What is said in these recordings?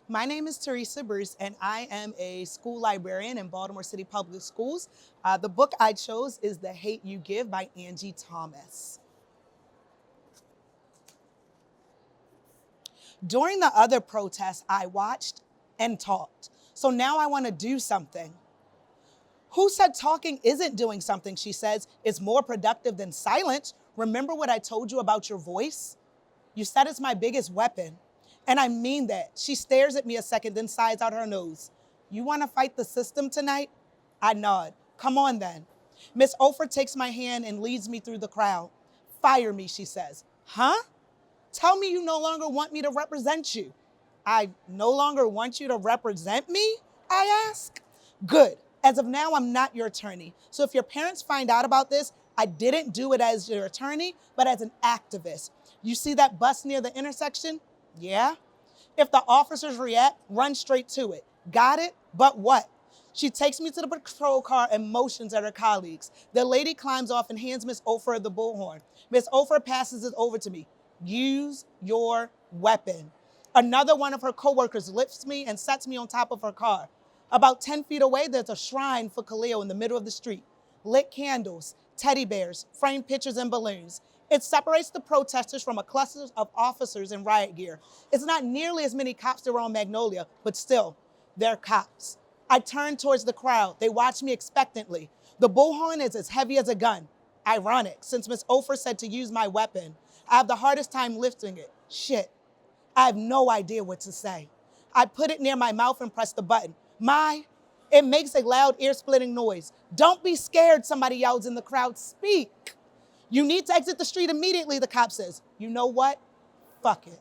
My name is Teresa Bruce, and I am a school librarian in Baltimore City Public Schools. The book I chose is The Hate U Give by Angie Thomas. During the other protests, I watched and talked. So now I want to do something. Who said talking isn't doing something? She says, it's more productive than silence. Remember what I told you about your voice? You said it's my biggest weapon. And I mean that. She stares at me a second, then sighs out her nose. You want to fight the system tonight? I nod. Come on then. Miss Ofer takes my hand and leads me through the crowd. Fire me, she says. Huh? Tell me you no longer want me to represent you. I no longer want you to represent me? I ask. Good. As of now, I'm not your attorney. So if your parents find out about this, I didn't do it as your attorney, but as an activist. You see that bus near the intersection? Yeah. If the officers react, run straight to it. Got it? But what? She takes me to the patrol car and motions at her colleagues. The lady climbs off and hands Miss Ofer the bullhorn. Miss Ofer passes it over to me. Use your weapon. Another one of her coworkers lifts me and sets me on top of her car. About 10 feet away, there's a shrine for Khalil in the middle of the street. Lit candles, teddy bears, framed pictures, and balloons. It separates the protesters from a cluster of officers in riot gear. It's not nearly as many cops there were on Magnolia, but still, they're cops. I turn towards the crowd. They watch me expectantly. The bullhorn is as heavy as a gun. Ironic, since Miss Ofer said to use my weapon. I have the hardest time lifting it. Shit. I have no idea what to say. I put it near my mouth and press the button. It makes a loud ear-splitting noise. Don't be scared, somebody yells in the crowd. Speak. You need to exit the street immediately, the cop says. You know what? Fuck it.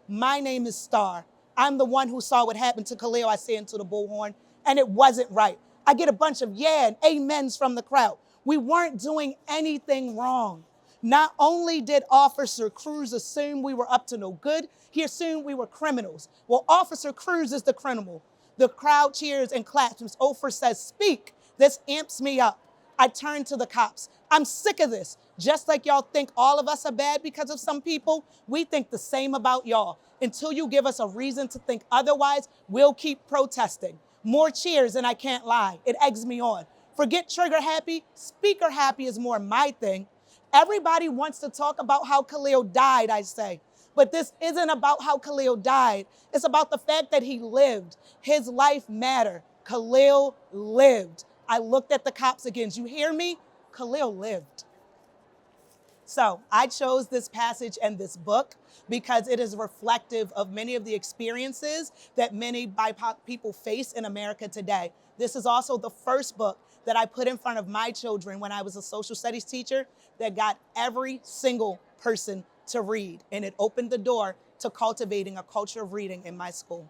My name is Star. I'm the one who saw what happened to Khalil, I say into the bullhorn, and it wasn't right. I get a bunch of yeah and amens from the crowd. We weren't doing anything wrong. Not only did Officer Cruz assume we were up to no good, he assumed we were criminals. Well, Officer Cruz is the criminal. The crowd cheers and claps. Ms. Ofer says, speak. This amps me up. I turn to the cops. I'm sick of this. Just like y'all think all of us are bad because of some people, we think the same about y'all. Until you give us a reason to think otherwise, we'll keep protesting. More cheers and I can't lie. It eggs me on. Forget trigger happy, speaker happy is more my thing. Everybody wants to talk about how Khalil died, I say. But this isn't about how Khalil died. It's about the fact that he lived. His life mattered. Khalil lived. I looked at the cops again. You hear me? Khalil lived. So I chose this passage and this book because it is reflective of many of the experiences that many BIPOC people face in America today. This is also the first book that I put in front of my children when I was a social studies teacher that got every single person to read. And it opened the door to cultivating a culture of reading in my school.